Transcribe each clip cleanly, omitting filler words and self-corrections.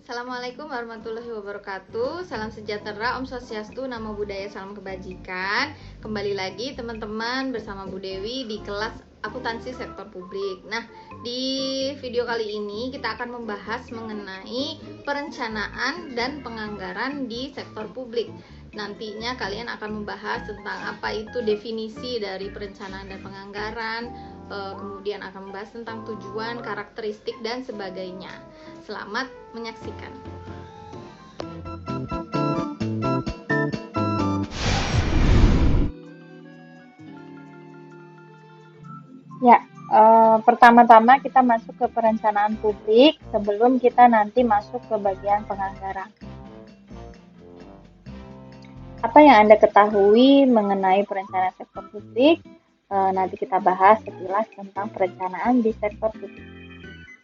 Assalamualaikum warahmatullahi wabarakatuh. Salam sejahtera, Om Swastiastu, Namo Buddhaya, salam kebajikan. Kembali lagi teman-teman bersama Bu Dewi di kelas akuntansi sektor publik. Nah, di video kali ini kita akan membahas mengenai perencanaan dan penganggaran di sektor publik. Nantinya kalian akan membahas tentang apa itu definisi dari perencanaan dan penganggaran, kemudian akan membahas tentang tujuan, karakteristik, dan sebagainya. Selamat menyaksikan. Ya, pertama-tama kita masuk ke perencanaan publik sebelum kita nanti masuk ke bagian penganggaran. Apa yang Anda ketahui mengenai perencanaan sektor publik? Nanti kita bahas sekilas tentang perencanaan di sektor publik.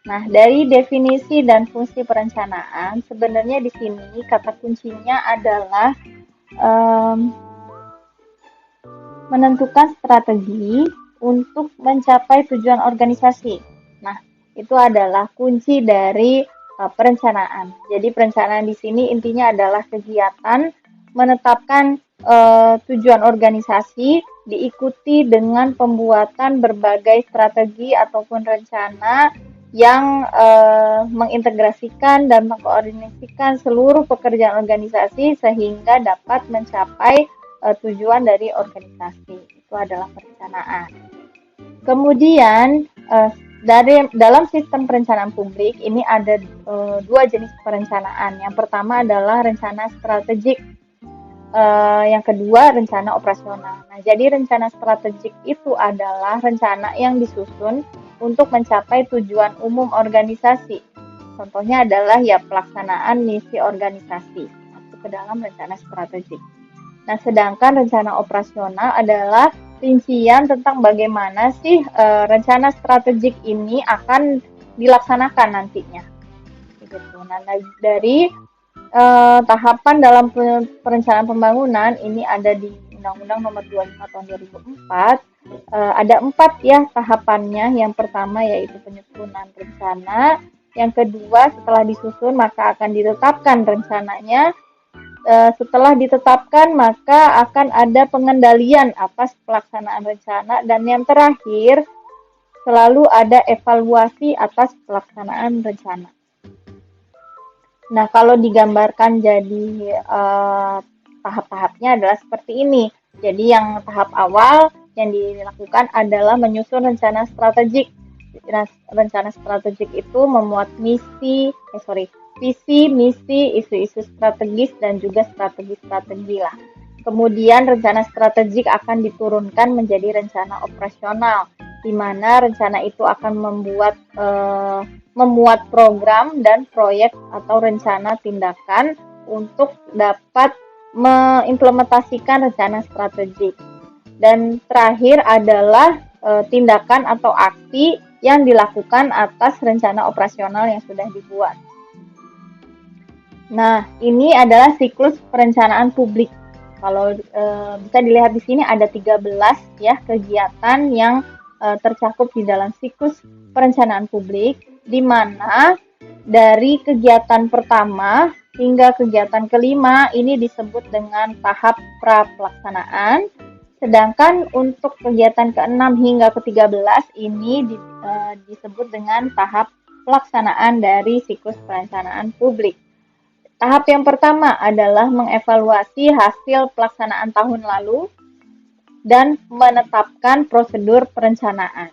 Nah, dari definisi dan fungsi perencanaan, sebenarnya di sini kata kuncinya adalah menentukan strategi untuk mencapai tujuan organisasi. Nah, itu adalah kunci dari perencanaan. Jadi perencanaan di sini intinya adalah kegiatan menetapkan tujuan organisasi diikuti dengan pembuatan berbagai strategi ataupun rencana yang mengintegrasikan dan mengkoordinasikan seluruh pekerjaan organisasi sehingga dapat mencapai tujuan dari organisasi. Itu adalah perencanaan. Kemudian dalam sistem perencanaan publik ini ada dua jenis perencanaan. Yang pertama adalah rencana strategik, yang kedua rencana operasional. Nah, jadi rencana strategik itu adalah rencana yang disusun untuk mencapai tujuan umum organisasi. Contohnya adalah ya pelaksanaan misi organisasi masuk ke dalam rencana strategik. Nah, sedangkan rencana operasional adalah rincian tentang bagaimana sih rencana strategik ini akan dilaksanakan nantinya. Gitu. Nah, dari tahapan dalam perencanaan pembangunan ini ada di Undang-Undang Nomor 25 Tahun 2004. Ada 4 ya tahapannya. Yang pertama yaitu penyusunan rencana. Yang kedua, setelah disusun maka akan ditetapkan rencananya. Setelah ditetapkan maka akan ada pengendalian atas pelaksanaan rencana, dan yang terakhir selalu ada evaluasi atas pelaksanaan rencana. Nah, kalau digambarkan jadi tahap-tahapnya adalah seperti ini. Jadi yang tahap awal yang dilakukan adalah menyusun rencana strategik. Rencana strategik itu memuat visi, misi, isu-isu strategis, dan juga strategi-strategi lah. Kemudian rencana strategik akan diturunkan menjadi rencana operasional, di mana rencana itu akan memuat program dan proyek atau rencana tindakan untuk dapat mengimplementasikan rencana strategik. Dan terakhir adalah tindakan atau aksi yang dilakukan atas rencana operasional yang sudah dibuat. Nah, ini adalah siklus perencanaan publik. Kalau bisa dilihat di sini ada 13 ya kegiatan yang tercakup di dalam siklus perencanaan publik, di mana dari kegiatan pertama hingga kegiatan kelima ini disebut dengan tahap pra-pelaksanaan, sedangkan untuk kegiatan ke-6 hingga ke-13 ini disebut dengan tahap pelaksanaan dari siklus perencanaan publik. Tahap yang pertama adalah mengevaluasi hasil pelaksanaan tahun lalu dan menetapkan prosedur perencanaan.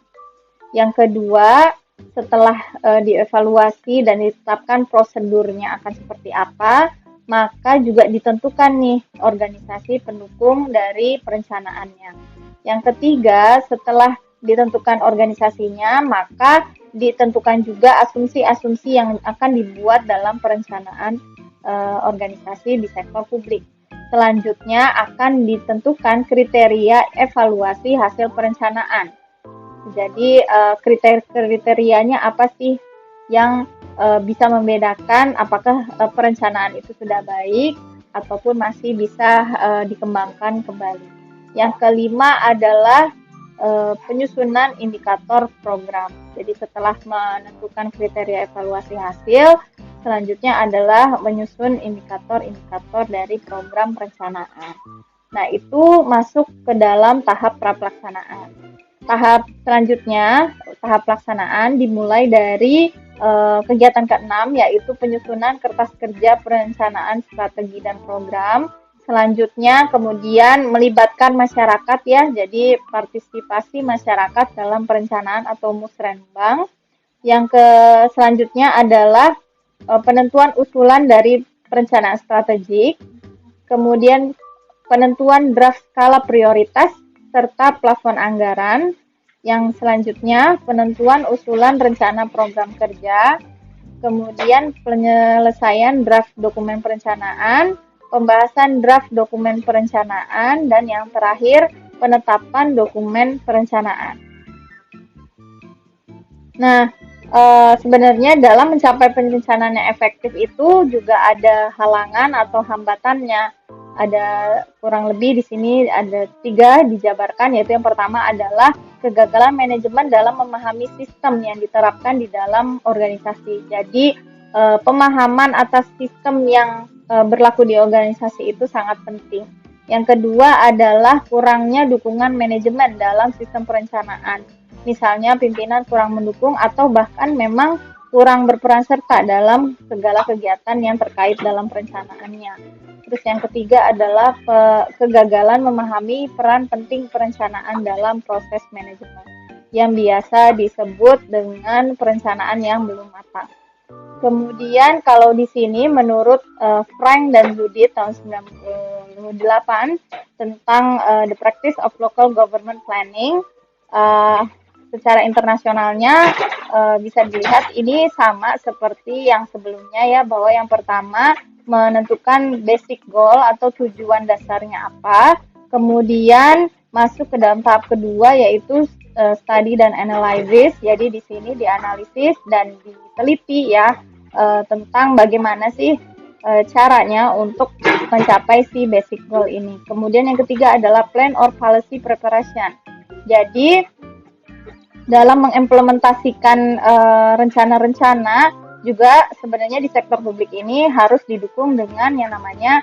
Yang kedua, setelah dievaluasi dan ditetapkan prosedurnya akan seperti apa, maka juga ditentukan nih organisasi pendukung dari perencanaannya. Yang ketiga, setelah ditentukan organisasinya, maka ditentukan juga asumsi-asumsi yang akan dibuat dalam perencanaan organisasi di sektor publik. Selanjutnya akan ditentukan kriteria evaluasi hasil perencanaan. Jadi kriterianya apa sih yang bisa membedakan apakah perencanaan itu sudah baik ataupun masih bisa dikembangkan kembali. Yang kelima adalah penyusunan indikator program. Jadi setelah menentukan kriteria evaluasi hasil, selanjutnya adalah menyusun indikator-indikator dari program perencanaan. Nah, itu masuk ke dalam tahap prapelaksanaan. Tahap selanjutnya, tahap pelaksanaan dimulai dari kegiatan ke-6, yaitu penyusunan kertas kerja perencanaan strategi dan program. Selanjutnya kemudian melibatkan masyarakat ya, jadi partisipasi masyarakat dalam perencanaan atau musrenbang. Yang selanjutnya adalah penentuan usulan dari perencanaan strategik, kemudian penentuan draft skala prioritas serta plafon anggaran. Yang selanjutnya penentuan usulan rencana program kerja, kemudian penyelesaian draft dokumen perencanaan, pembahasan draft dokumen perencanaan, dan yang terakhir penetapan dokumen perencanaan. Nah, sebenarnya dalam mencapai perencanaan yang efektif itu juga ada halangan atau hambatannya. Ada kurang lebih di sini ada 3 dijabarkan, yaitu yang pertama adalah kegagalan manajemen dalam memahami sistem yang diterapkan di dalam organisasi. Jadi pemahaman atas sistem yang berlaku di organisasi itu sangat penting. Yang kedua adalah kurangnya dukungan manajemen dalam sistem perencanaan. Misalnya pimpinan kurang mendukung atau bahkan memang kurang berperan serta dalam segala kegiatan yang terkait dalam perencanaannya. Terus yang ketiga adalah kegagalan memahami peran penting perencanaan dalam proses manajemen yang biasa disebut dengan perencanaan yang belum matang. Kemudian kalau di sini menurut Frank dan Judith tahun 1998 tentang The Practice of Local Government Planning, secara internasionalnya bisa dilihat ini sama seperti yang sebelumnya ya, bahwa yang pertama menentukan basic goal atau tujuan dasarnya apa, kemudian masuk ke dalam tahap kedua yaitu study dan analysis. Jadi di sini dianalisis dan diteliti ya tentang bagaimana sih caranya untuk mencapai si basic goal ini. Kemudian yang ketiga adalah plan or policy preparation. Jadi dalam mengimplementasikan rencana-rencana juga sebenarnya di sektor publik ini harus didukung dengan yang namanya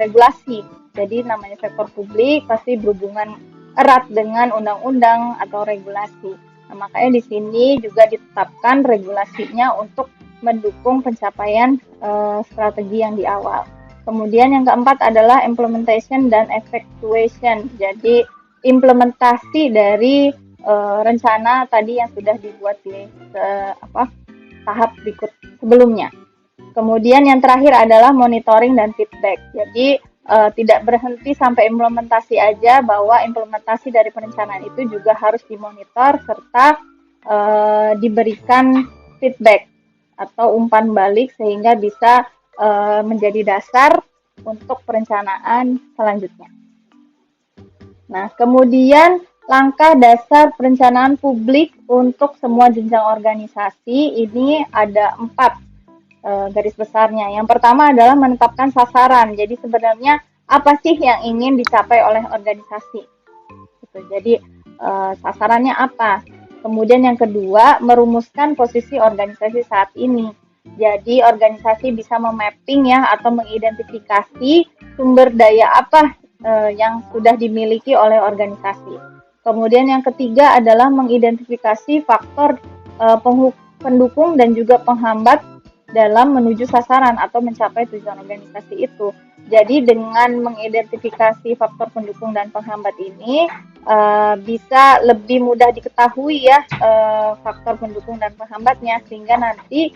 regulasi. Jadi namanya sektor publik pasti berhubungan erat dengan undang-undang atau regulasi. Nah, makanya di sini juga ditetapkan regulasinya untuk mendukung pencapaian strategi yang di awal. Kemudian yang keempat adalah implementation dan effectuation. Jadi implementasi dari rencana tadi yang sudah dibuat di tahap berikut sebelumnya. Kemudian yang terakhir adalah monitoring dan feedback. Jadi tidak berhenti sampai implementasi aja, bahwa implementasi dari perencanaan itu juga harus dimonitor serta diberikan feedback atau umpan balik sehingga bisa menjadi dasar untuk perencanaan selanjutnya. Nah, kemudian langkah dasar perencanaan publik untuk semua jenjang organisasi ini ada 4 garis besarnya. Yang pertama adalah menetapkan sasaran. Jadi sebenarnya apa sih yang ingin dicapai oleh organisasi? Gitu. Jadi sasarannya apa? Kemudian yang kedua, merumuskan posisi organisasi saat ini. Jadi organisasi bisa memapping ya atau mengidentifikasi sumber daya apa yang sudah dimiliki oleh organisasi. Kemudian yang ketiga adalah mengidentifikasi faktor pendukung dan juga penghambat dalam menuju sasaran atau mencapai tujuan organisasi itu. Jadi dengan mengidentifikasi faktor pendukung dan penghambat ini bisa lebih mudah diketahui ya faktor pendukung dan penghambatnya, sehingga nanti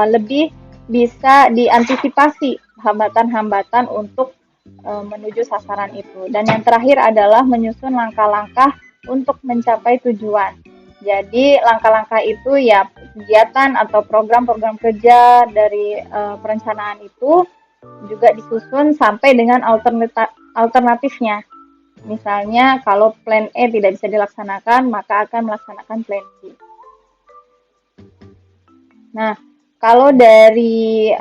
lebih bisa diantisipasi hambatan-hambatan untuk menuju sasaran itu. Dan yang terakhir adalah menyusun langkah-langkah untuk mencapai tujuan. Jadi langkah-langkah itu ya kegiatan atau program-program kerja dari perencanaan itu juga disusun sampai dengan alternatifnya. Misalnya kalau plan E tidak bisa dilaksanakan, maka akan melaksanakan plan B. Nah, kalau dari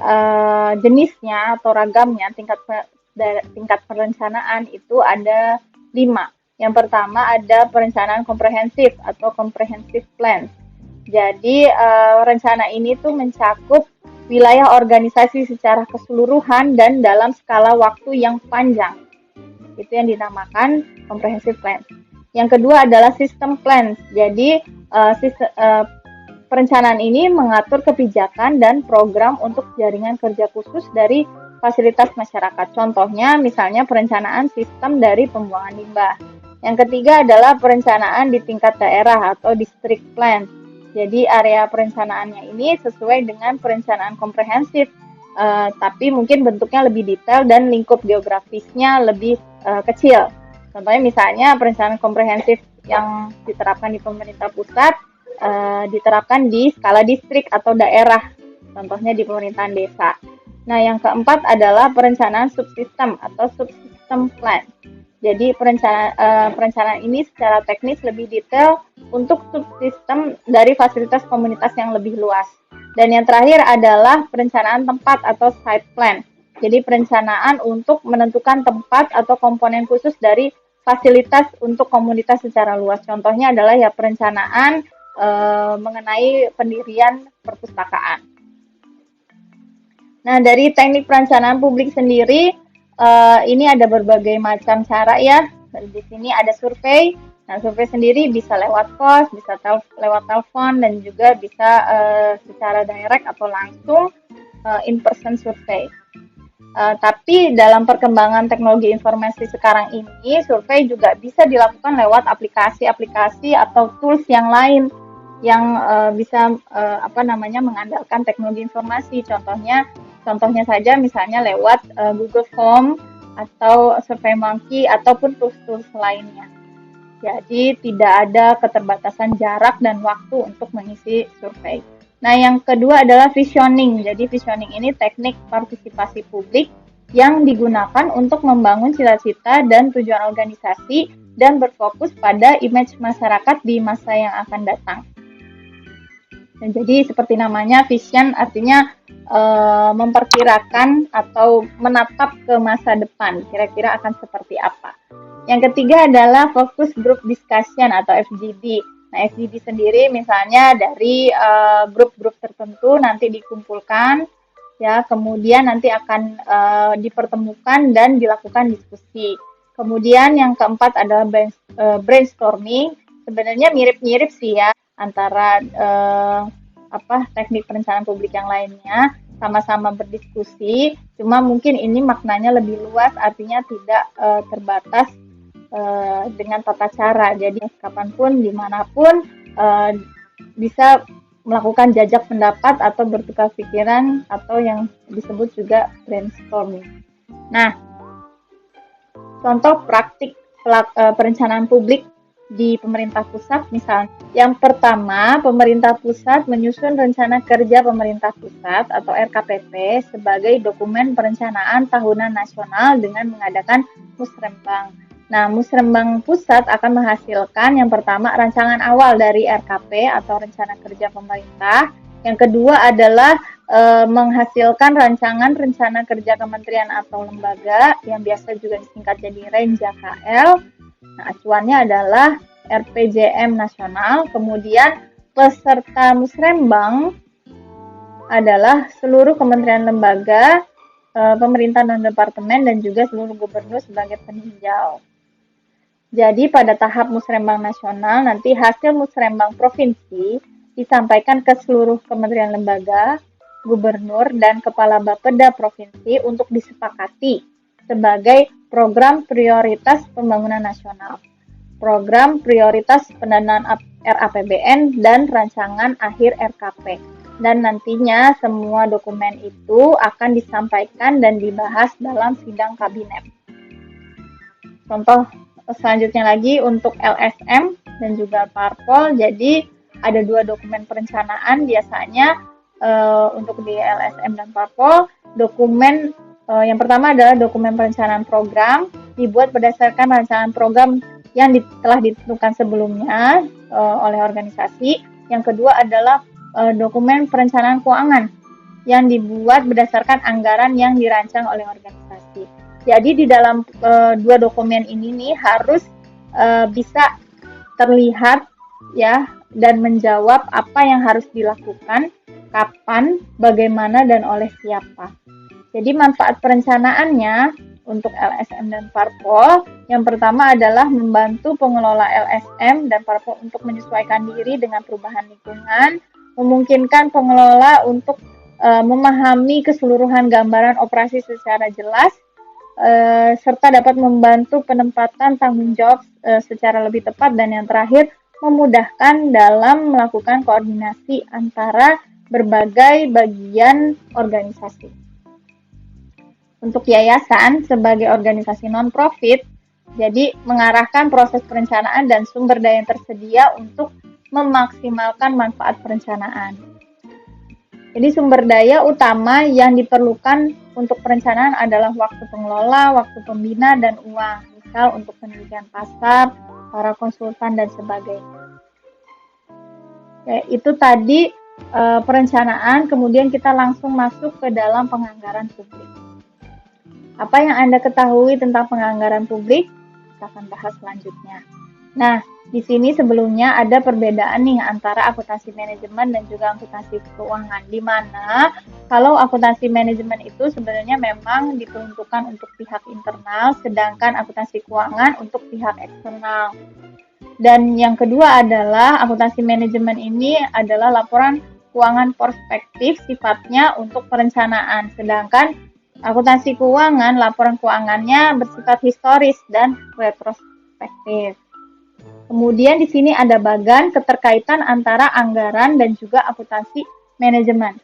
jenisnya atau ragamnya tingkat perencanaan itu ada 5. Yang pertama ada perencanaan komprehensif atau comprehensive plan. Jadi rencana ini tuh mencakup wilayah organisasi secara keseluruhan dan dalam skala waktu yang panjang. Itu yang dinamakan comprehensive plan. Yang kedua adalah system plan. Jadi perencanaan ini mengatur kebijakan dan program untuk jaringan kerja khusus dari fasilitas masyarakat. Contohnya misalnya perencanaan sistem dari pembuangan limbah. Yang ketiga adalah perencanaan di tingkat daerah atau district plan. Jadi area perencanaannya ini sesuai dengan perencanaan komprehensif, tapi mungkin bentuknya lebih detail dan lingkup geografisnya lebih kecil. Contohnya misalnya perencanaan komprehensif yang diterapkan di pemerintah pusat diterapkan di skala distrik atau daerah, contohnya di pemerintahan desa. Nah, yang keempat adalah perencanaan subsistem atau subsystem plan. Jadi perencanaan ini secara teknis lebih detail untuk subsistem dari fasilitas komunitas yang lebih luas. Dan yang terakhir adalah perencanaan tempat atau site plan. Jadi perencanaan untuk menentukan tempat atau komponen khusus dari fasilitas untuk komunitas secara luas. Contohnya adalah ya perencanaan mengenai pendirian perpustakaan. Nah, dari teknik perencanaan publik sendiri, ini ada berbagai macam cara ya. Di sini ada survei. Nah, survei sendiri bisa lewat pos, bisa lewat telepon, dan juga bisa secara direct atau langsung in-person survei. Tapi dalam perkembangan teknologi informasi sekarang ini, survei juga bisa dilakukan lewat aplikasi-aplikasi atau tools yang lain yang bisa mengandalkan teknologi informasi. Contohnya saja misalnya lewat Google Form atau SurveyMonkey ataupun tools-tools lainnya. Jadi tidak ada keterbatasan jarak dan waktu untuk mengisi survei. Nah, yang kedua adalah visioning. Jadi visioning ini teknik partisipasi publik yang digunakan untuk membangun cita-cita dan tujuan organisasi dan berfokus pada image masyarakat di masa yang akan datang. Dan jadi seperti namanya, vision artinya memperkirakan atau menatap ke masa depan, kira-kira akan seperti apa. Yang ketiga adalah focus group discussion atau FGD. Nah, FGD sendiri misalnya dari grup-grup tertentu nanti dikumpulkan, ya, kemudian nanti akan dipertemukan dan dilakukan diskusi. Kemudian yang keempat adalah brainstorming. Sebenarnya mirip-mirip sih ya antara teknik perencanaan publik yang lainnya, sama-sama berdiskusi, cuma mungkin ini maknanya lebih luas, artinya tidak terbatas dengan tata cara. Jadi kapanpun, dimanapun bisa melakukan jajak pendapat atau bertukar pikiran atau yang disebut juga brainstorming. Nah, contoh praktik perencanaan publik di pemerintah pusat misalnya. Yang pertama, pemerintah pusat menyusun rencana kerja pemerintah pusat atau RKPP sebagai dokumen perencanaan tahunan nasional dengan mengadakan musrembang. Nah, musrembang pusat akan menghasilkan yang pertama rancangan awal dari RKP atau rencana kerja pemerintah. Yang kedua adalah menghasilkan rancangan rencana kerja kementerian atau lembaga yang biasa juga disingkat jadi RENJAKL. Nah, acuannya adalah RPJM nasional. Kemudian peserta musrembang adalah seluruh kementerian lembaga, pemerintah non-departemen, dan juga seluruh gubernur sebagai peninjau. Jadi pada tahap musrembang nasional, nanti hasil musrembang provinsi disampaikan ke seluruh kementerian lembaga, gubernur, dan kepala bapeda provinsi untuk disepakati sebagai program prioritas pembangunan nasional, program prioritas pendanaan RAPBN, dan rancangan akhir RKP. Dan nantinya semua dokumen itu akan disampaikan dan dibahas dalam sidang kabinet. Contoh selanjutnya lagi untuk LSM dan juga Parpol. Jadi ada 2 dokumen perencanaan biasanya untuk di LSM dan Parpol. Dokumen yang pertama adalah dokumen perencanaan program, dibuat berdasarkan rancangan program yang telah ditentukan sebelumnya oleh organisasi. Yang kedua adalah dokumen perencanaan keuangan yang dibuat berdasarkan anggaran yang dirancang oleh organisasi. Jadi di dalam 2 dokumen ini nih harus bisa terlihat ya dan menjawab apa yang harus dilakukan kapan, bagaimana, dan oleh siapa. Jadi manfaat perencanaannya untuk LSM dan Parpol, yang pertama adalah membantu pengelola LSM dan Parpol untuk menyesuaikan diri dengan perubahan lingkungan, memungkinkan pengelola untuk memahami keseluruhan gambaran operasi secara jelas, serta dapat membantu penempatan tanggung jawab secara lebih tepat, dan yang terakhir memudahkan dalam melakukan koordinasi antara berbagai bagian organisasi. Untuk yayasan sebagai organisasi non-profit, jadi mengarahkan proses perencanaan dan sumber daya yang tersedia untuk memaksimalkan manfaat perencanaan. Jadi sumber daya utama yang diperlukan untuk perencanaan adalah waktu pengelola, waktu pembina, dan uang. Misal untuk penelitian pasar, para konsultan, dan sebagainya. Ya, itu tadi perencanaan, kemudian kita langsung masuk ke dalam penganggaran publik. Apa yang Anda ketahui tentang penganggaran publik? Kita akan bahas selanjutnya. Nah, di sini sebelumnya ada perbedaan nih antara akuntansi manajemen dan juga akuntansi keuangan, di mana kalau akuntansi manajemen itu sebenarnya memang diperuntukkan untuk pihak internal, sedangkan akuntansi keuangan untuk pihak eksternal. Dan yang kedua adalah akuntansi manajemen ini adalah laporan keuangan prospektif sifatnya untuk perencanaan, sedangkan akuntansi keuangan laporan keuangannya bersifat historis dan retrospektif. Kemudian di sini ada bagan keterkaitan antara anggaran dan juga akuntansi manajemen.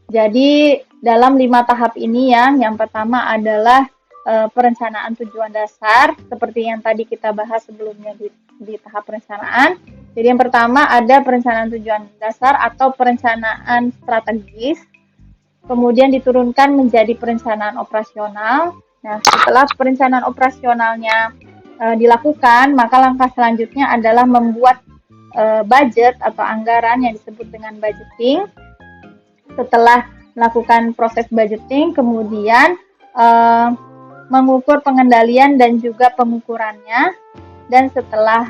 Jadi dalam 5 tahap ini yang pertama adalah perencanaan tujuan dasar seperti yang tadi kita bahas sebelumnya di tahap perencanaan. Jadi yang pertama ada perencanaan tujuan dasar atau perencanaan strategis. Kemudian diturunkan menjadi perencanaan operasional. Nah, setelah perencanaan operasionalnya dilakukan, maka langkah selanjutnya adalah membuat budget atau anggaran yang disebut dengan budgeting. Setelah melakukan proses budgeting, kemudian mengukur pengendalian dan juga pengukurannya. Dan setelah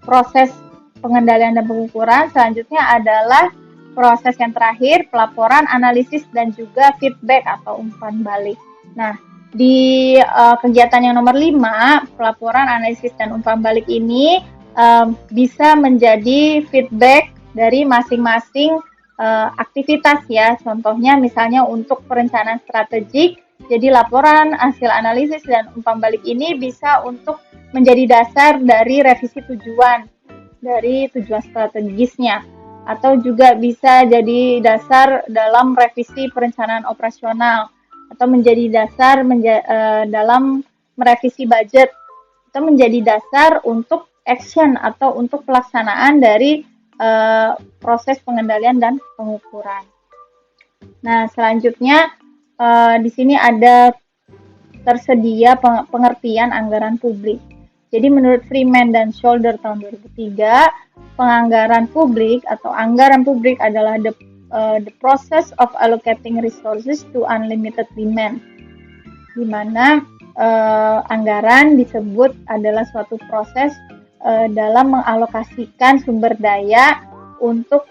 proses pengendalian dan pengukuran, selanjutnya adalah proses yang terakhir, pelaporan, analisis, dan juga feedback atau umpan balik. Nah, di kegiatan yang nomor 5, pelaporan, analisis, dan umpan balik ini bisa menjadi feedback dari masing-masing aktivitas ya. Contohnya misalnya untuk perencanaan strategik, jadi laporan, hasil analisis, dan umpan balik ini bisa untuk menjadi dasar dari revisi tujuan strategisnya, atau juga bisa jadi dasar dalam revisi perencanaan operasional, atau menjadi dasar dalam merevisi budget, atau menjadi dasar untuk action atau untuk pelaksanaan dari proses pengendalian dan pengukuran. Nah, selanjutnya di sini ada tersedia pengertian anggaran publik. Jadi menurut Freeman dan Scholder tahun 2003, penganggaran publik atau anggaran publik adalah the process of allocating resources to unlimited demand, di mana anggaran disebut adalah suatu proses dalam mengalokasikan sumber daya untuk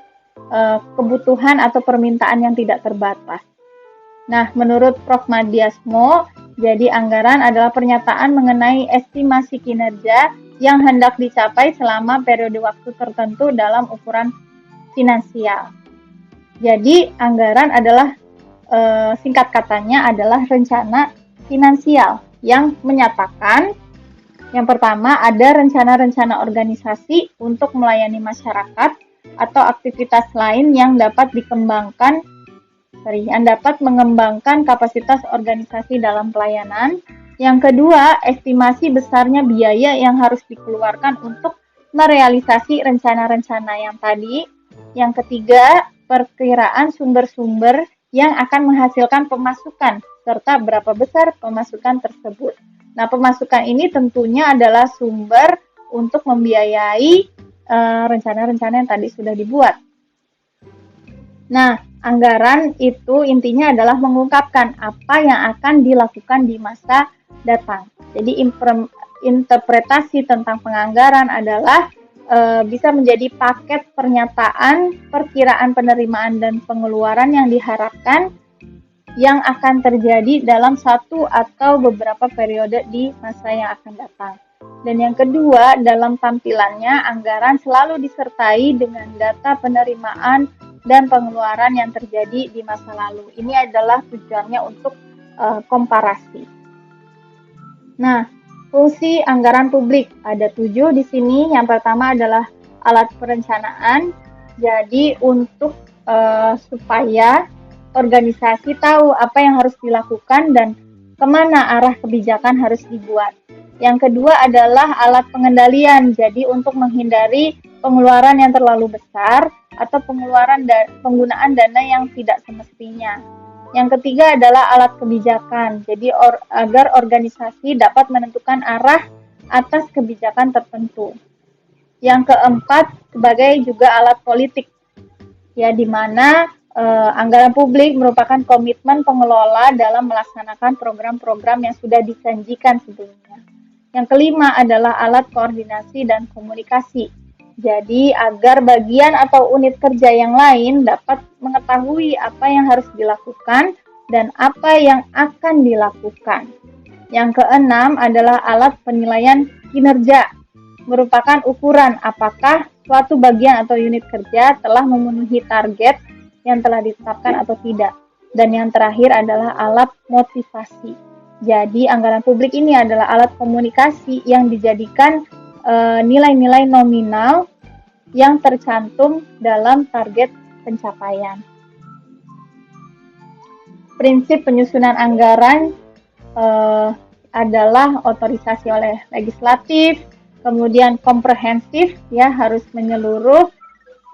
kebutuhan atau permintaan yang tidak terbatas. Nah, menurut Prof. Madiasmo, jadi anggaran adalah pernyataan mengenai estimasi kinerja yang hendak dicapai selama periode waktu tertentu dalam ukuran finansial. Jadi anggaran adalah singkat katanya adalah rencana finansial yang menyatakan yang pertama ada rencana-rencana organisasi untuk melayani masyarakat atau aktivitas lain yang dapat mengembangkan kapasitas organisasi dalam pelayanan. Yang kedua, estimasi besarnya biaya yang harus dikeluarkan untuk merealisasi rencana-rencana yang tadi. Yang ketiga, perkiraan sumber-sumber yang akan menghasilkan pemasukan, serta berapa besar pemasukan tersebut. Nah, pemasukan ini tentunya adalah sumber untuk membiayai rencana-rencana yang tadi sudah dibuat. Nah, anggaran itu intinya adalah mengungkapkan apa yang akan dilakukan di masa datang. Jadi interpretasi tentang penganggaran adalah bisa menjadi paket pernyataan, perkiraan penerimaan dan pengeluaran yang diharapkan yang akan terjadi dalam satu atau beberapa periode di masa yang akan datang. Dan yang kedua, dalam tampilannya, anggaran selalu disertai dengan data penerimaan dan pengeluaran yang terjadi di masa lalu. Ini adalah tujuannya untuk komparasi. Nah, fungsi anggaran publik ada 7 di sini. Yang pertama adalah alat perencanaan. Jadi untuk supaya organisasi tahu apa yang harus dilakukan dan kemana arah kebijakan harus dibuat. Yang kedua adalah alat pengendalian. Jadi untuk menghindari pengeluaran yang terlalu besar atau penggunaan dana yang tidak semestinya. Yang ketiga adalah alat kebijakan. Jadi agar organisasi dapat menentukan arah atas kebijakan tertentu. Yang keempat sebagai juga alat politik. Ya, di mana anggaran publik merupakan komitmen pengelola dalam melaksanakan program-program yang sudah dijanjikan sebelumnya. Yang kelima adalah alat koordinasi dan komunikasi. Jadi agar bagian atau unit kerja yang lain dapat mengetahui apa yang harus dilakukan dan apa yang akan dilakukan. Yang keenam adalah alat penilaian kinerja. Merupakan ukuran apakah suatu bagian atau unit kerja telah memenuhi target yang telah ditetapkan atau tidak. Dan yang terakhir adalah alat motivasi. Jadi anggaran publik ini adalah alat komunikasi yang dijadikan nilai-nilai nominal yang tercantum dalam target pencapaian. Prinsip penyusunan anggaran adalah otorisasi oleh legislatif, kemudian komprehensif, ya, harus menyeluruh.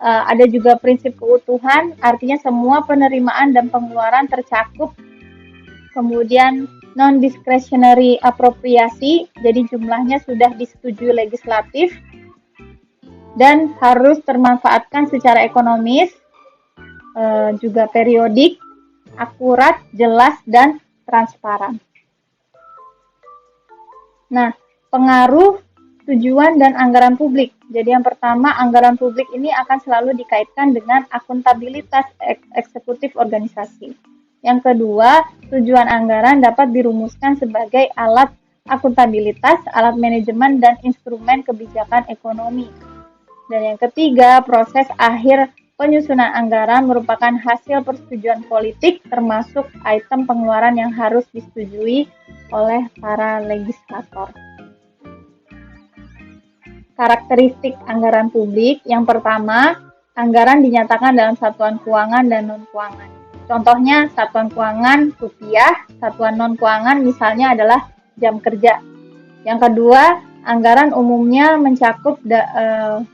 Ada juga prinsip keutuhan, artinya semua penerimaan dan pengeluaran tercakup. Kemudian non-discretionary appropriasi, jadi jumlahnya sudah disetujui legislatif dan harus termanfaatkan secara ekonomis, juga periodik, akurat, jelas, dan transparan. Nah, pengaruh, tujuan, dan anggaran publik. Jadi yang pertama, anggaran publik ini akan selalu dikaitkan dengan akuntabilitas eksekutif organisasi. Yang kedua, tujuan anggaran dapat dirumuskan sebagai alat akuntabilitas, alat manajemen, dan instrumen kebijakan ekonomi. Dan yang ketiga, proses akhir penyusunan anggaran merupakan hasil persetujuan politik termasuk item pengeluaran yang harus disetujui oleh para legislator. Karakteristik anggaran publik. Yang pertama, anggaran dinyatakan dalam satuan keuangan dan non-keuangan. Contohnya, satuan keuangan rupiah, satuan non-keuangan misalnya adalah jam kerja. Yang kedua, anggaran umumnya mencakup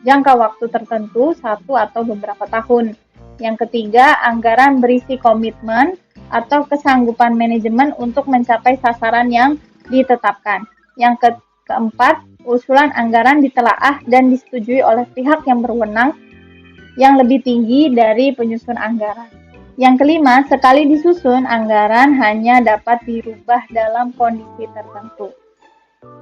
jangka waktu tertentu, 1 atau beberapa tahun. Yang ketiga, anggaran berisi komitmen atau kesanggupan manajemen untuk mencapai sasaran yang ditetapkan. Yang keempat, usulan anggaran ditelaah dan disetujui oleh pihak yang berwenang yang lebih tinggi dari penyusun anggaran. Yang kelima, sekali disusun, anggaran hanya dapat dirubah dalam kondisi tertentu.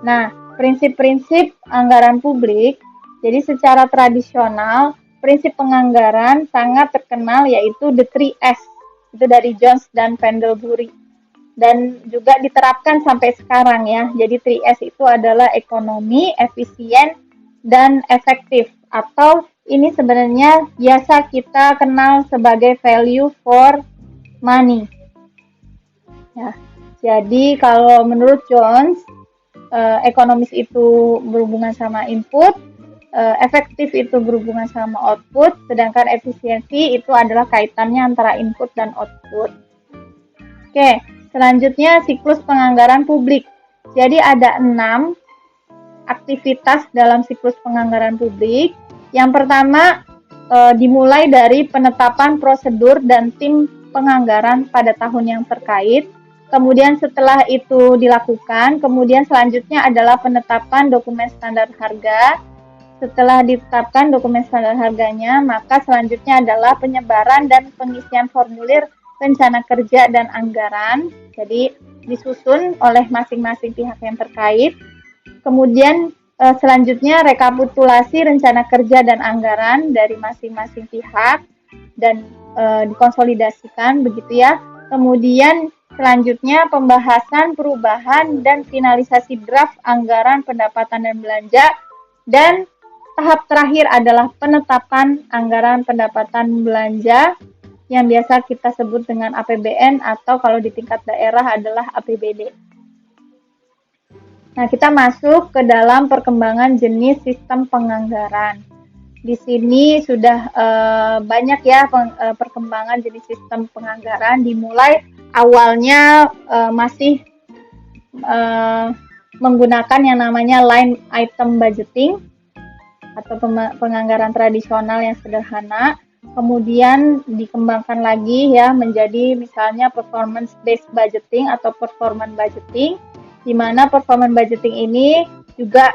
Nah, prinsip-prinsip anggaran publik, jadi secara tradisional, prinsip penganggaran sangat terkenal yaitu The 3S, itu dari Jones dan Pendlebury. Dan juga diterapkan sampai sekarang ya. Jadi 3S itu adalah ekonomi, efisien, dan efektif. Atau ini sebenarnya biasa kita kenal sebagai value for money. Ya, jadi kalau menurut Jones, ekonomis itu berhubungan sama input, efektif itu berhubungan sama output, sedangkan efisiensi itu adalah kaitannya antara input dan output. Oke, selanjutnya siklus penganggaran publik. Jadi ada 6 aktivitas dalam siklus penganggaran publik. Yang pertama, dimulai dari penetapan prosedur dan tim penganggaran pada tahun yang terkait. Kemudian setelah itu dilakukan, kemudian selanjutnya adalah penetapan dokumen standar harga. Setelah ditetapkan dokumen standar harganya, maka selanjutnya adalah penyebaran dan pengisian formulir rencana kerja dan anggaran. Jadi disusun oleh masing-masing pihak yang terkait. Kemudian Selanjutnya rekapitulasi rencana kerja dan anggaran dari masing-masing pihak dan dikonsolidasikan begitu ya. Kemudian selanjutnya pembahasan perubahan dan finalisasi draft anggaran pendapatan dan belanja, dan tahap terakhir adalah penetapan anggaran pendapatan belanja yang biasa kita sebut dengan APBN atau kalau di tingkat daerah adalah APBD. Nah, kita masuk ke dalam perkembangan jenis sistem penganggaran. Di sini sudah banyak ya perkembangan jenis sistem penganggaran, dimulai awalnya masih menggunakan yang namanya line item budgeting atau penganggaran tradisional yang sederhana. Kemudian dikembangkan lagi ya menjadi misalnya performance based budgeting atau performance budgeting, di mana performance budgeting ini juga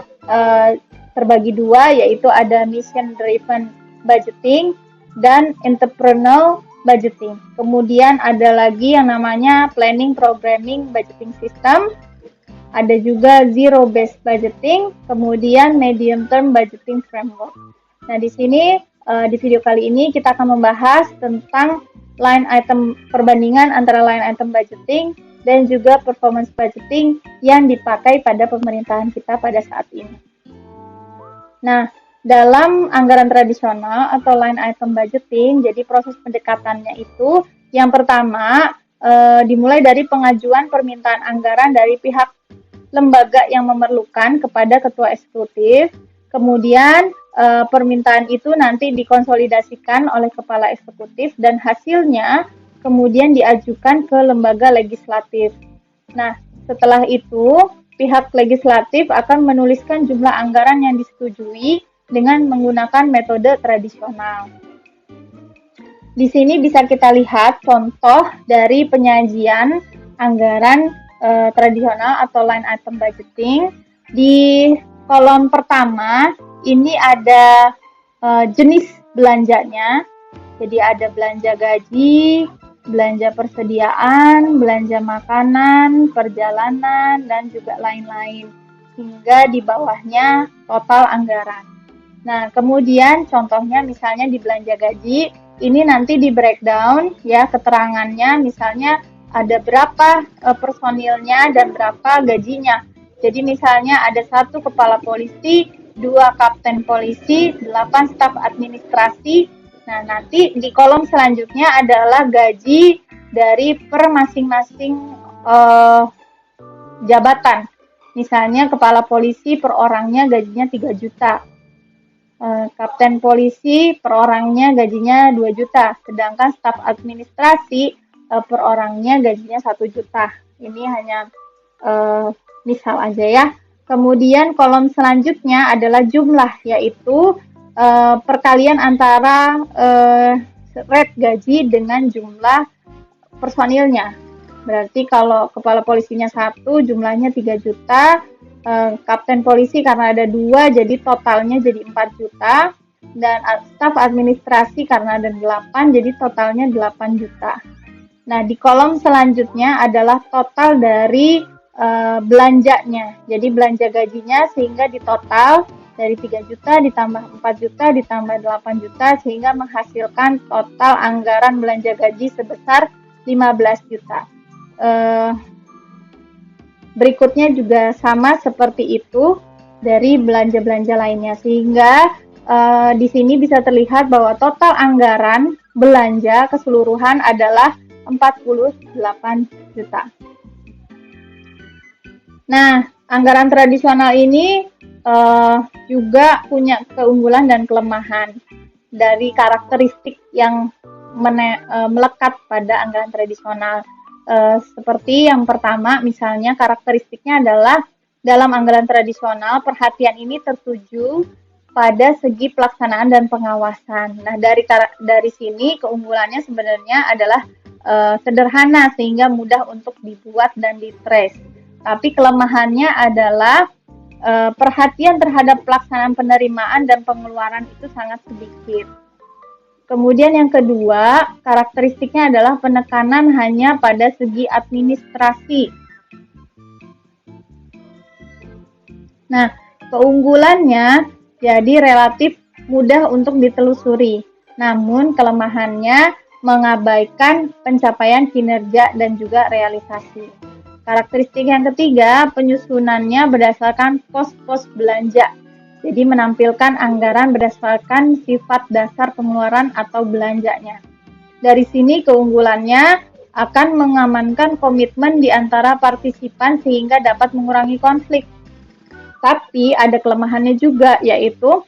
terbagi dua, yaitu ada mission driven budgeting dan entrepreneurial budgeting. Kemudian ada lagi yang namanya planning programming budgeting system, ada juga zero based budgeting, kemudian medium term budgeting framework. Nah, di sini di video kali ini kita akan membahas tentang line item perbandingan antara line item budgeting dan juga performance budgeting yang dipakai pada pemerintahan kita pada saat ini. Nah, dalam anggaran tradisional atau line item budgeting, jadi proses pendekatannya itu yang pertama dimulai dari pengajuan permintaan anggaran dari pihak lembaga yang memerlukan kepada ketua eksekutif. Kemudian permintaan itu nanti dikonsolidasikan oleh kepala eksekutif dan hasilnya kemudian diajukan ke lembaga legislatif. Nah, setelah itu pihak legislatif akan menuliskan jumlah anggaran yang disetujui dengan menggunakan metode tradisional. Di sini bisa kita lihat contoh dari penyajian anggaran tradisional atau line item budgeting. Di kolom pertama ini ada jenis belanjanya. Jadi ada belanja gaji, belanja persediaan, belanja makanan, perjalanan, dan juga lain-lain. Hingga di bawahnya total anggaran. Nah, kemudian contohnya misalnya di belanja gaji, ini nanti di breakdown ya keterangannya, misalnya ada berapa personilnya dan berapa gajinya. Jadi misalnya ada 1 kepala polisi, 2 kapten polisi, 8 staf administrasi. Nah, nanti di kolom selanjutnya adalah gaji dari per masing-masing jabatan. Misalnya kepala polisi per orangnya gajinya 3 juta. Kapten polisi per orangnya gajinya 2 juta. Sedangkan staf administrasi per orangnya gajinya 1 juta. Ini hanya misal aja ya. Kemudian kolom selanjutnya adalah jumlah, yaitu perkalian antara rate gaji dengan jumlah personilnya. Berarti kalau kepala polisinya 1 jumlahnya 3 juta, kapten polisi karena ada 2 jadi totalnya jadi 4 juta, dan staf administrasi karena ada 8 jadi totalnya 8 juta. Nah, di kolom selanjutnya adalah total dari belanjanya. Jadi belanja gajinya sehingga di total dari 3 juta ditambah 4 juta ditambah 8 juta sehingga menghasilkan total anggaran belanja gaji sebesar 15 juta. Berikutnya juga sama seperti itu dari belanja-belanja lainnya, sehingga di sini bisa terlihat bahwa total anggaran belanja keseluruhan adalah 48 juta. Nah, anggaran tradisional ini juga punya keunggulan dan kelemahan dari karakteristik yang melekat pada anggaran tradisional. Seperti yang pertama, misalnya karakteristiknya adalah dalam anggaran tradisional perhatian ini tertuju pada segi pelaksanaan dan pengawasan. Nah, dari sini keunggulannya sebenarnya adalah sederhana sehingga mudah untuk dibuat dan ditrace. Tapi kelemahannya adalah perhatian terhadap pelaksanaan penerimaan dan pengeluaran itu sangat sedikit. Kemudian yang kedua, karakteristiknya adalah penekanan hanya pada segi administrasi. Nah, Keunggulannya jadi relatif mudah untuk ditelusuri, namun kelemahannya mengabaikan pencapaian kinerja dan juga realisasi. Karakteristik yang ketiga, penyusunannya berdasarkan pos-pos belanja. Jadi menampilkan anggaran berdasarkan sifat dasar pengeluaran atau belanjanya. Dari sini keunggulannya akan mengamankan komitmen di antara partisipan sehingga dapat mengurangi konflik. Tapi ada kelemahannya juga, yaitu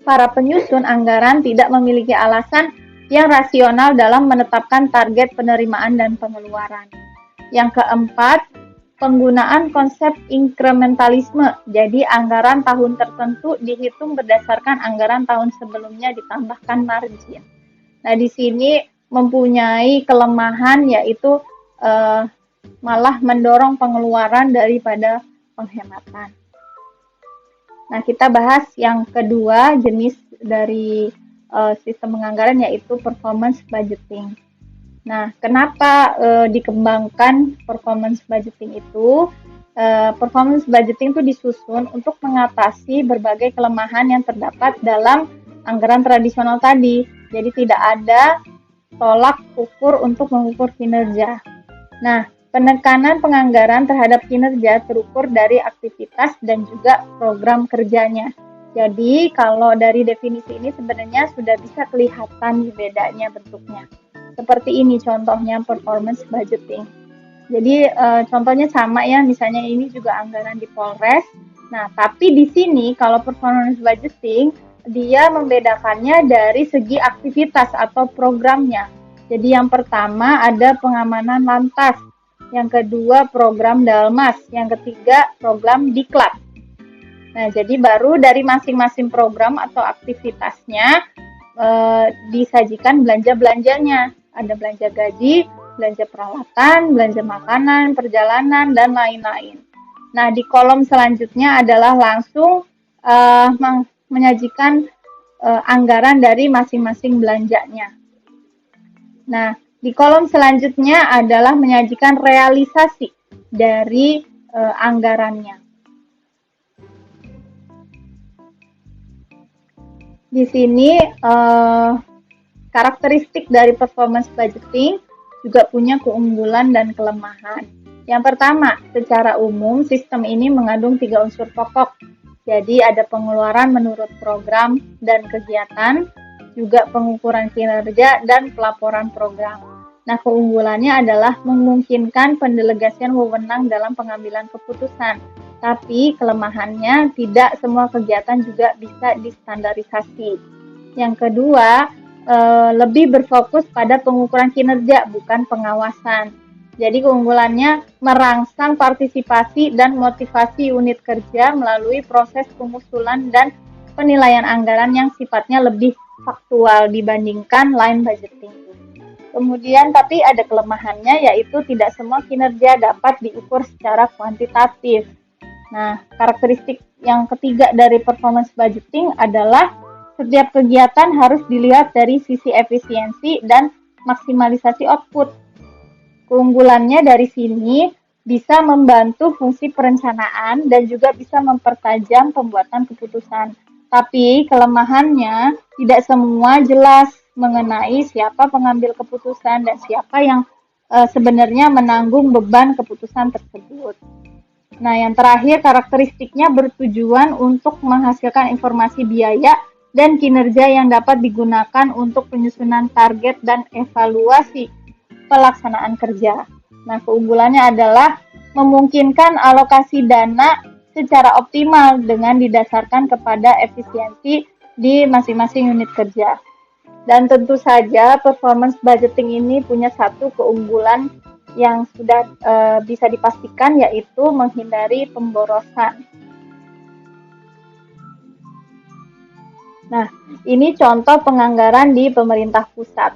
para penyusun anggaran tidak memiliki alasan yang rasional dalam menetapkan target penerimaan dan pengeluaran. Yang keempat, penggunaan konsep inkrementalisme. Jadi anggaran tahun tertentu dihitung berdasarkan anggaran tahun sebelumnya ditambahkan margin. Nah, di sini mempunyai kelemahan yaitu malah mendorong pengeluaran daripada penghematan. Nah, kita bahas yang kedua jenis dari sistem penganggaran yaitu performance budgeting. Nah, kenapa dikembangkan performance budgeting itu? Performance budgeting itu disusun untuk mengatasi berbagai kelemahan yang terdapat dalam anggaran tradisional tadi. Jadi tidak ada tolak ukur untuk mengukur kinerja. Nah, penekanan penganggaran terhadap kinerja terukur dari aktivitas dan juga program kerjanya. Jadi, kalau dari definisi ini sebenarnya sudah bisa kelihatan bedanya bentuknya. Seperti ini contohnya performance budgeting. Jadi contohnya sama ya, misalnya ini juga anggaran di Polres. Nah, tapi di sini kalau performance budgeting dia membedakannya dari segi aktivitas atau programnya. Jadi yang pertama ada pengamanan lantas, yang kedua program Dalmas, yang ketiga program Diklat. Nah, jadi baru dari masing-masing program atau aktivitasnya disajikan belanja-belanjanya. Ada belanja gaji, belanja peralatan, belanja makanan, perjalanan, dan lain-lain. Nah, di kolom selanjutnya adalah langsung menyajikan anggaran dari masing-masing belanjanya. Nah, di kolom selanjutnya adalah menyajikan realisasi dari anggarannya. Di sini karakteristik dari performance budgeting juga punya keunggulan dan kelemahan. Yang pertama, secara umum sistem ini mengandung 3 unsur pokok. Jadi ada pengeluaran menurut program dan kegiatan, juga pengukuran kinerja dan pelaporan program. Nah, keunggulannya adalah memungkinkan pendelegasian wewenang dalam pengambilan keputusan. Tapi kelemahannya tidak semua kegiatan juga bisa distandarisasi. Yang kedua, lebih berfokus pada pengukuran kinerja bukan pengawasan. Jadi keunggulannya merangsang partisipasi dan motivasi unit kerja melalui proses pengusulan dan penilaian anggaran yang sifatnya lebih faktual dibandingkan line budgeting. Kemudian tapi ada kelemahannya yaitu tidak semua kinerja dapat diukur secara kuantitatif. Nah, karakteristik yang ketiga dari performance budgeting adalah setiap kegiatan harus dilihat dari sisi efisiensi dan maksimalisasi output. Keunggulannya dari sini bisa membantu fungsi perencanaan dan juga bisa mempertajam pembuatan keputusan. Tapi kelemahannya tidak semua jelas mengenai siapa pengambil keputusan dan siapa yang sebenarnya menanggung beban keputusan tersebut. Nah, yang terakhir karakteristiknya bertujuan untuk menghasilkan informasi biaya dan kinerja yang dapat digunakan untuk penyusunan target dan evaluasi pelaksanaan kerja. Nah, keunggulannya adalah memungkinkan alokasi dana secara optimal dengan didasarkan kepada efisiensi di masing-masing unit kerja. Dan tentu saja performance budgeting ini punya satu keunggulan yang sudah bisa dipastikan yaitu menghindari pemborosan. Nah, ini contoh penganggaran di pemerintah pusat.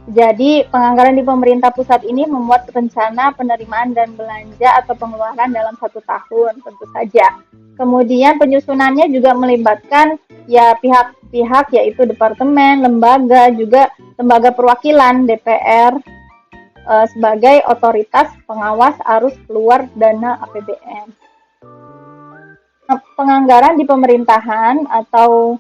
Jadi, penganggaran di pemerintah pusat ini membuat rencana penerimaan dan belanja atau pengeluaran dalam 1 tahun, tentu saja. Kemudian penyusunannya juga melibatkan ya pihak-pihak yaitu departemen, lembaga, juga lembaga perwakilan DPR sebagai otoritas pengawas arus keluar dana APBN. penganggaran di pemerintahan atau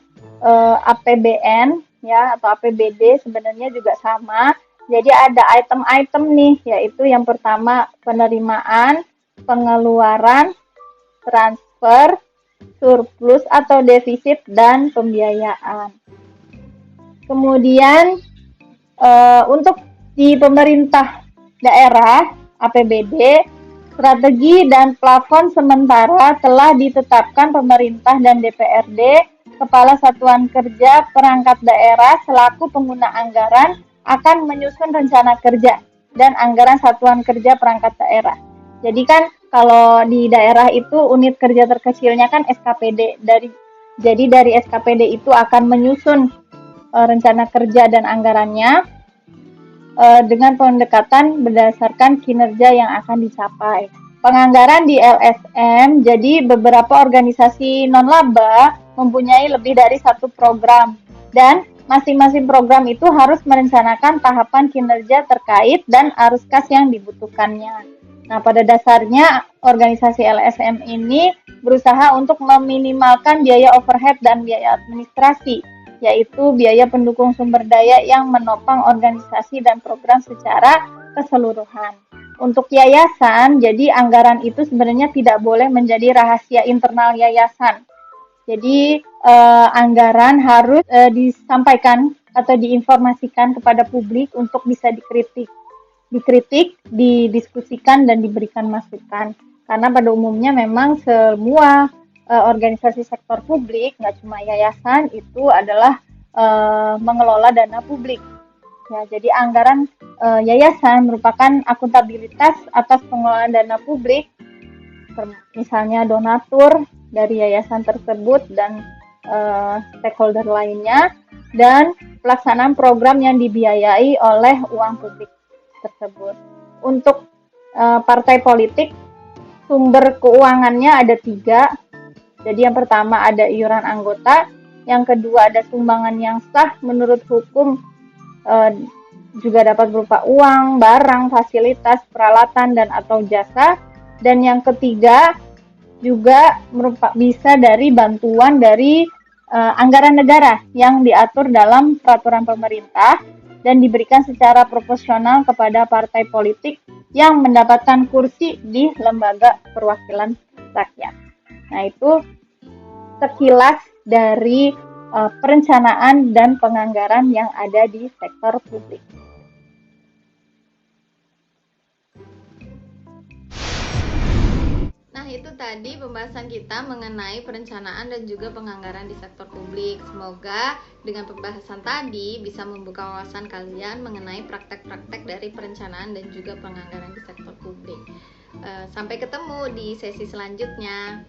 APBN ya atau APBD sebenarnya juga sama. Jadi ada item-item nih, yaitu yang pertama penerimaan, pengeluaran, transfer, surplus atau defisit, dan pembiayaan. Kemudian untuk di pemerintah daerah APBD, strategi dan plafon sementara telah ditetapkan pemerintah dan DPRD, Kepala Satuan Kerja Perangkat Daerah selaku pengguna anggaran akan menyusun rencana kerja dan anggaran Satuan Kerja Perangkat Daerah. Jadi kan kalau di daerah itu unit kerja terkecilnya kan SKPD. Jadi dari SKPD itu akan menyusun rencana kerja dan anggarannya dengan pendekatan berdasarkan kinerja yang akan dicapai. Penganggaran di LSM, jadi beberapa organisasi non-laba mempunyai lebih dari satu program, dan masing-masing program itu harus merencanakan tahapan kinerja terkait dan arus kas yang dibutuhkannya. Nah, pada dasarnya organisasi LSM ini berusaha untuk meminimalkan biaya overhead dan biaya administrasi, yaitu biaya pendukung sumber daya yang menopang organisasi dan program secara keseluruhan. Untuk yayasan, jadi anggaran itu sebenarnya tidak boleh menjadi rahasia internal yayasan. Jadi anggaran harus disampaikan atau diinformasikan kepada publik untuk bisa dikritik, didiskusikan dan diberikan masukan. Karena pada umumnya memang semua organisasi sektor publik, nggak cuma yayasan, itu adalah mengelola dana publik. Ya, jadi anggaran yayasan merupakan akuntabilitas atas pengelolaan dana publik, misalnya donatur dari yayasan tersebut dan stakeholder lainnya, dan pelaksanaan program yang dibiayai oleh uang publik tersebut. Untuk partai politik, sumber keuangannya ada 3. Jadi yang pertama ada iuran anggota, yang kedua ada sumbangan yang sah menurut hukum, juga dapat berupa uang, barang, fasilitas, peralatan, dan atau jasa. Dan yang ketiga juga bisa dari bantuan dari anggaran negara yang diatur dalam peraturan pemerintah dan diberikan secara proporsional kepada partai politik yang mendapatkan kursi di lembaga perwakilan rakyat. Nah, itu sekilas dari perencanaan dan penganggaran yang ada di sektor publik. Nah, itu tadi pembahasan kita mengenai perencanaan dan juga penganggaran di sektor publik. Semoga dengan pembahasan tadi bisa membuka wawasan kalian mengenai praktek-praktek dari perencanaan dan juga penganggaran di sektor publik. Sampai ketemu di sesi selanjutnya.